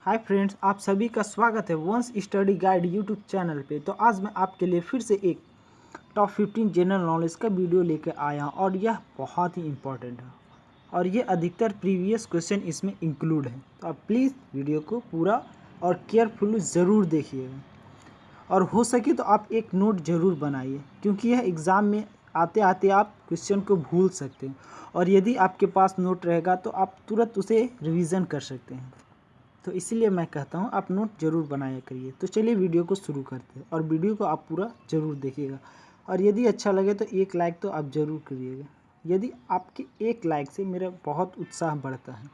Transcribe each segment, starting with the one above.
Hi friends, आप सभी का स्वागत है वंस स्टडी गाइड यूट्यूब चैनल पे। तो आज मैं आपके लिए फिर से एक टॉप 15 जनरल नॉलेज का वीडियो लेकर आया और यह बहुत ही इम्पोर्टेंट है और ये अधिकतर प्रीवियस क्वेश्चन इसमें इंक्लूड है। तो आप प्लीज़ वीडियो को पूरा और केयरफुली ज़रूर देखिएगा और हो सके तो आप एक नोट ज़रूर बनाइए, क्योंकि यह एग्ज़ाम में आते आते आप क्वेश्चन को भूल सकते हैं और यदि आपके पास नोट रहेगा तो आप तुरंत उसे रिवीजन कर सकते हैं। तो इसीलिए मैं कहता हूँ आप नोट ज़रूर बनाया करिए। तो चलिए वीडियो को शुरू करते हैं और वीडियो को आप पूरा ज़रूर देखिएगा और यदि अच्छा लगे तो एक लाइक तो आप ज़रूर करिएगा। यदि आपके एक लाइक से मेरा बहुत उत्साह बढ़ता है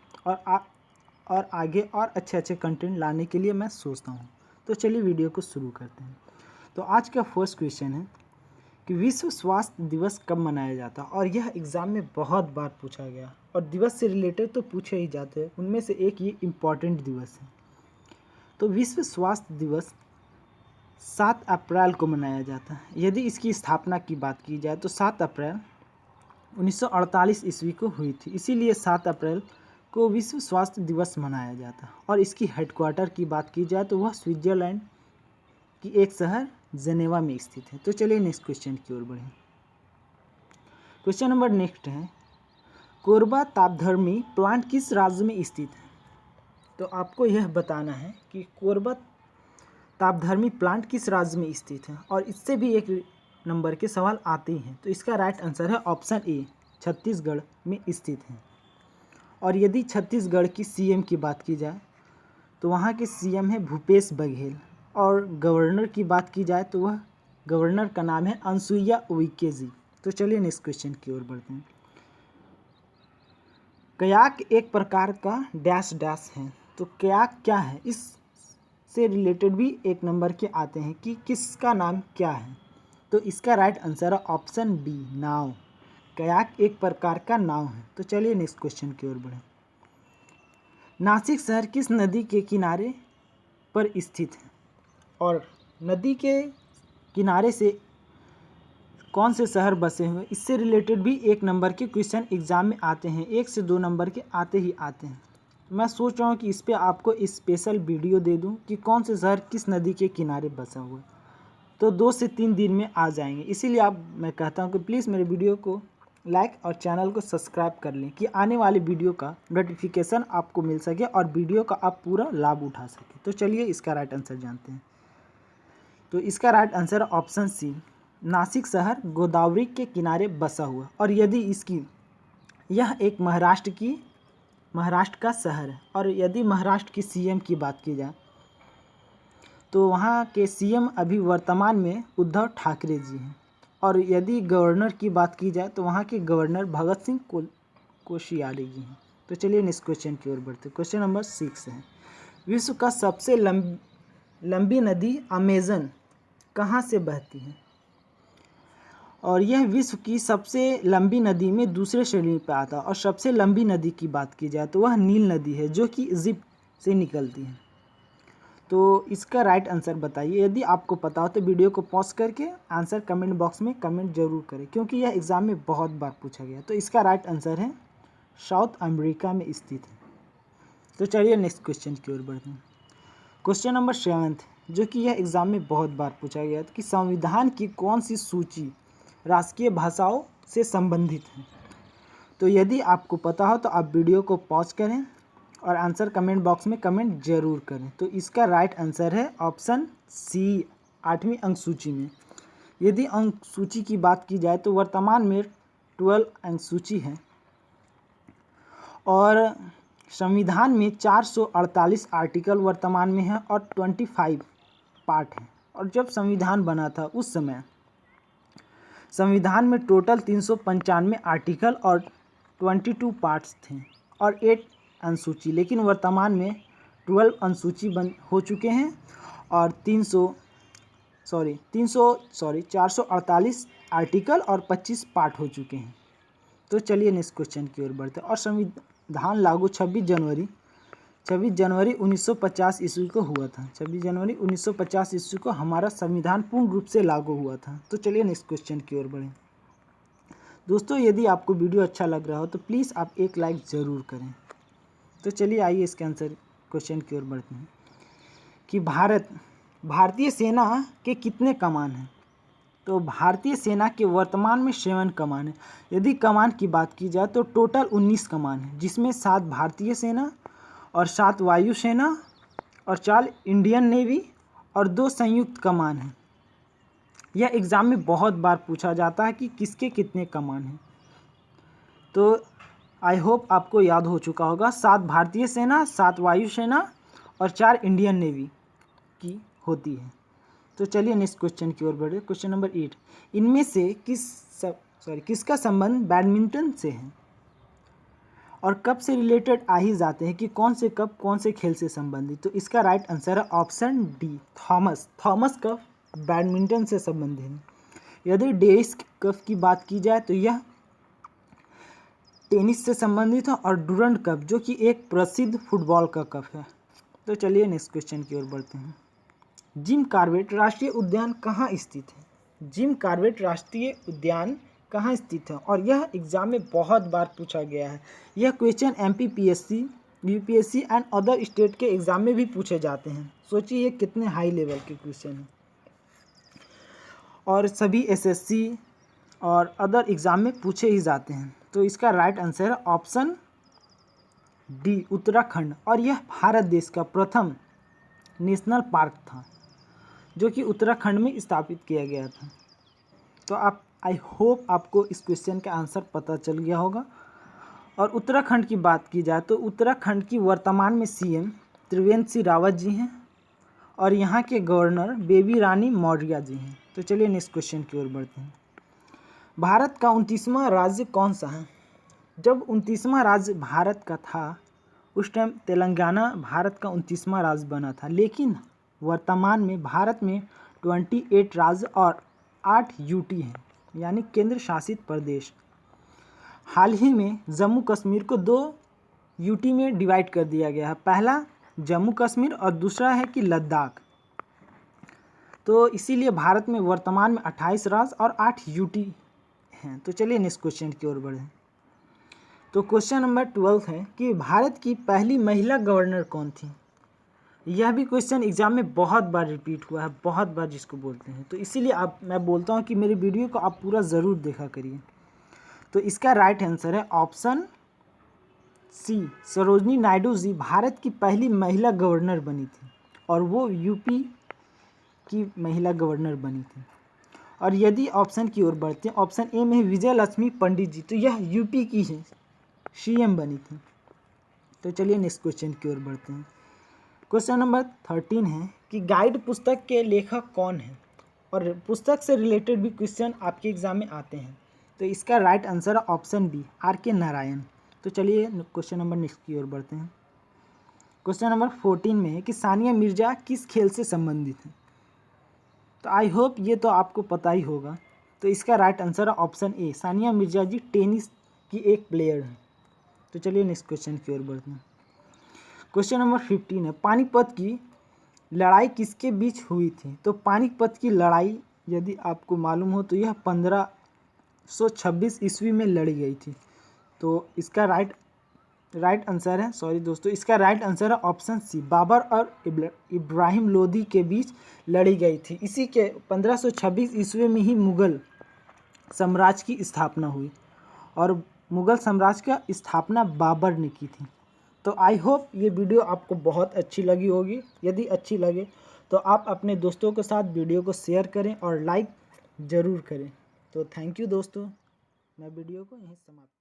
और आगे और अच्छे अच्छे कंटेंट लाने के लिए मैं सोचता हूँ। तो चलिए वीडियो को शुरू करते हैं। तो आज का फर्स्ट क्वेश्चन है कि विश्व स्वास्थ्य दिवस कब मनाया जाता है, और यह एग्ज़ाम में बहुत बार पूछा गया और दिवस से रिलेटेड तो पूछे ही जाते हैं, उनमें से एक ये इम्पॉर्टेंट दिवस है। तो विश्व स्वास्थ्य दिवस 7 अप्रैल को मनाया जाता है। यदि इसकी स्थापना की बात की जाए तो 7 अप्रैल 1948 ईस्वी को हुई थी, इसीलिए 7 अप्रैल को विश्व स्वास्थ्य दिवस मनाया जाता है। और इसकी हेडक्वार्टर की बात की जाए तो वह स्विट्ज़रलैंड की एक शहर जेनेवा में स्थित है। तो चलिए नेक्स्ट क्वेश्चन की ओर बढ़ें। क्वेश्चन नंबर नेक्स्ट है, कोरबा तापधर्मी प्लांट किस राज्य में स्थित है? तो आपको यह बताना है कि कोरबा तापधर्मी प्लांट किस राज्य में स्थित है और इससे भी एक नंबर के सवाल आते हैं। तो इसका राइट आंसर है ऑप्शन ए, छत्तीसगढ़ में स्थित है। और यदि छत्तीसगढ़ की सीएम की बात की जाए तो वहाँ के सीएम है भूपेश बघेल और गवर्नर की बात की जाए तो वह गवर्नर का नाम है अनसुईया उइके जी। तो चलिए नेक्स्ट क्वेश्चन की ओर बढ़ते हैं। कयाक एक प्रकार का डैश डैश है। तो कयाक क्या है, इससे रिलेटेड भी एक नंबर के आते हैं कि किसका नाम क्या है। तो इसका राइट आंसर है ऑप्शन बी, नाव। कयाक एक प्रकार का नाव है। तो चलिए नेक्स्ट क्वेश्चन की ओर बढ़ें। नासिक शहर किस नदी के किनारे पर स्थित है और नदी के किनारे से कौन से शहर बसे हुए, इससे रिलेटेड भी एक नंबर के क्वेश्चन एग्जाम में आते हैं, 1 से 2 नंबर के आते ही आते हैं। मैं सोच रहा हूँ कि इस पे आपको स्पेशल वीडियो दे दूँ कि कौन से शहर किस नदी के किनारे बसा हुआ है, तो 2 से 3 दिन में आ जाएंगे। इसीलिए मैं कहता हूँ कि प्लीज़ मेरे वीडियो को लाइक और चैनल को सब्सक्राइब कर लें कि आने वाले वीडियो का नोटिफिकेशन आपको मिल सके और वीडियो का आप पूरा लाभ उठा सके। तो चलिए इसका राइट आंसर जानते हैं। तो इसका right answer option C, Nashik शहर गोदावरी के किनारे बसा हुआ। और यदि यह एक महाराष्ट्र का शहर है और यदि महाराष्ट्र की सीएम की बात की जाए तो वहाँ के सीएम अभी वर्तमान में उद्धव ठाकरे जी हैं। और यदि गवर्नर की बात की जाए तो वहाँ के गवर्नर भगत सिंह कोश्यारी जी हैं। तो चलिए नेक्स्ट क्वेश्चन की ओर बढ़ते हैं। क्वेश्चन नंबर 6 है, विश्व का सबसे लंबी नदी अमेजन कहाँ से बहती है? और यह विश्व की सबसे लंबी नदी में दूसरे श्रेणी पर आता है। और सबसे लंबी नदी की बात की जाए तो वह नील नदी है, जो कि इजिप्ट से निकलती है। तो इसका राइट आंसर बताइए। यदि आपको पता हो तो वीडियो को पॉज करके आंसर कमेंट बॉक्स में कमेंट जरूर करें, क्योंकि यह एग्ज़ाम में बहुत बार पूछा गया। तो इसका राइट आंसर है साउथ अमेरिका में स्थित है। तो चलिए नेक्स्ट क्वेश्चन की ओर बढ़ते हैं। क्वेश्चन नंबर 7, जो कि यह एग्ज़ाम में बहुत बार पूछा गया था कि संविधान की कौन सी सूची राष्ट्रीय भाषाओं से संबंधित है। तो यदि आपको पता हो तो आप वीडियो को पॉज करें और आंसर कमेंट बॉक्स में कमेंट जरूर करें। तो इसका राइट आंसर है ऑप्शन सी, 8वीं अंक सूची में। यदि अंक सूची की बात की जाए तो वर्तमान में 12 अंक सूची है और संविधान में 448 आर्टिकल वर्तमान में है और 25 पार्ट हैं। और जब संविधान बना था उस समय संविधान में टोटल 395 आर्टिकल और 22 पार्ट्स थे और 8 अनुसूची, लेकिन वर्तमान में 12 अनुसूची हो चुके हैं और 448 आर्टिकल और 25 पार्ट हो चुके हैं। तो चलिए नेक्स्ट क्वेश्चन की ओर बढ़ते हैं। और संविधान लागू 26 जनवरी 1950 ईस्वी को हुआ था। 26 जनवरी 1950 ईस्वी को हमारा संविधान पूर्ण रूप से लागू हुआ था। तो चलिए नेक्स्ट क्वेश्चन की ओर बढ़ें। दोस्तों, यदि आपको वीडियो अच्छा लग रहा हो तो प्लीज़ आप एक लाइक ज़रूर करें। तो चलिए आइए इसके आंसर क्वेश्चन की ओर बढ़ते हैं कि भारतीय सेना के कितने कमान हैं। तो भारतीय सेना के वर्तमान में 7 कमान है। यदि कमान की बात की जाए तो टोटल 19 कमान है, जिसमें 7 भारतीय सेना और 7 वायुसेना और 4 इंडियन नेवी और 2 संयुक्त कमान हैं। यह एग्ज़ाम में बहुत बार पूछा जाता है कि किसके कितने कमान हैं। तो आई होप आपको याद हो चुका होगा। 7 भारतीय सेना, 7 वायुसेना और 4 इंडियन नेवी की होती है। तो चलिए नेक्स्ट क्वेश्चन की ओर बढ़े। क्वेश्चन नंबर 8, इनमें से किसका संबंध बैडमिंटन से है और कप से रिलेटेड आ ही जाते हैं कि कौन से कप कौन से खेल से संबंधित। तो इसका राइट आंसर है option D, Thomas cup badminton से संबंधित है। यदि डेविस कप की बात की जाए तो यह टेनिस से संबंधित है और डुरंड कप जो कि एक प्रसिद्ध फुटबॉल का कप है। तो चलिए नेक्स्ट क्वेश्चन की ओर बढ़ते हैं। जिम कॉर्बेट राष्ट्रीय उद्यान कहाँ स्थित है। जिम कॉर्बेट राष्ट्रीय उद्यान कहाँ स्थित है और यह एग्जाम में बहुत बार पूछा गया है। यह question MPPSC, UPSC and other state के एग्जाम में भी पूछे जाते हैं। सोचिए ये कितने हाई लेवल के क्वेश्चन हैं और सभी SSC और अदर एग्जाम में पूछे ही जाते हैं। तो इसका राइट आंसर है ऑप्शन डी, उत्तराखंड। और यह भारत देश का प्रथम नेशनल पार्क था जो कि उत्तराखंड में स्थापित किया गया था। तो आई होप आपको इस क्वेश्चन का आंसर पता चल गया होगा। और उत्तराखंड की बात की जाए तो उत्तराखंड की वर्तमान में CM त्रिवेंद्र सिंह रावत जी हैं और यहाँ के गवर्नर बेबी रानी मौर्य जी हैं। तो चलिए नेक्स्ट क्वेश्चन की ओर बढ़ते हैं। भारत का 29वां राज्य कौन सा है। जब 29वां राज्य भारत का था उस टाइम तेलंगाना भारत का 29वां राज्य बना था, लेकिन वर्तमान में भारत में 28 राज्य और 8 UT हैं, यानी केंद्र शासित प्रदेश। हाल ही में जम्मू कश्मीर को 2 UT में डिवाइड कर दिया गया है। पहला जम्मू कश्मीर और दूसरा है कि लद्दाख। तो इसीलिए भारत में वर्तमान में 28 राज्य और 8 UT हैं। तो चलिए नेक्स्ट क्वेश्चन की ओर बढ़ें। तो क्वेश्चन नंबर 12 है कि भारत की पहली महिला गवर्नर कौन थी। यह भी क्वेश्चन एग्जाम में बहुत बार रिपीट हुआ है, बहुत बार जिसको बोलते हैं। तो इसीलिए मैं बोलता हूँ कि मेरी वीडियो को आप पूरा ज़रूर देखा करिए। तो इसका राइट आंसर है ऑप्शन सी, सरोजनी नायडू जी भारत की पहली महिला गवर्नर बनी थी और वो UP की महिला गवर्नर बनी थी। और यदि ऑप्शन की ओर बढ़ते हैं, ऑप्शन ए में विजय लक्ष्मी पंडित जी, तो यह UP की है CM बनी थी। तो चलिए नेक्स्ट क्वेश्चन की ओर बढ़ते हैं। क्वेश्चन नंबर 13 है कि गाइड पुस्तक के लेखक कौन है और पुस्तक से रिलेटेड भी क्वेश्चन आपके एग्जाम में आते हैं। तो इसका राइट आंसर है ऑप्शन बी, RK नारायण। तो चलिए क्वेश्चन नंबर नेक्स्ट की ओर बढ़ते हैं। क्वेश्चन नंबर 14 में है कि सानिया मिर्जा किस खेल से संबंधित है। तो आई होप ये तो आपको पता ही होगा। तो इसका राइट आंसर है option A, Sania Mirza ji tennis की एक प्लेयर है। तो चलिए नेक्स्ट क्वेश्चन की ओर बढ़ते हैं। क्वेश्चन नंबर 15 है पानीपत की लड़ाई किसके बीच हुई थी। तो पानीपत की लड़ाई यदि आपको मालूम हो तो यह 1526 ईस्वी में लड़ी गई थी। तो इसका राइट आंसर है, सॉरी दोस्तों, इसका राइट आंसर है ऑप्शन सी, बाबर और इब्राहिम लोदी के बीच लड़ी गई थी। इसी के 1526 ईस्वी में ही मुग़ल साम्राज्य की स्थापना हुई और मुग़ल साम्राज्य का स्थापना बाबर ने की थी। तो आई होप ये वीडियो आपको बहुत अच्छी लगी होगी। यदि अच्छी लगे तो आप अपने दोस्तों के साथ वीडियो को शेयर करें और लाइक ज़रूर करें। तो थैंक यू दोस्तों, मैं वीडियो को यहीं समाप्त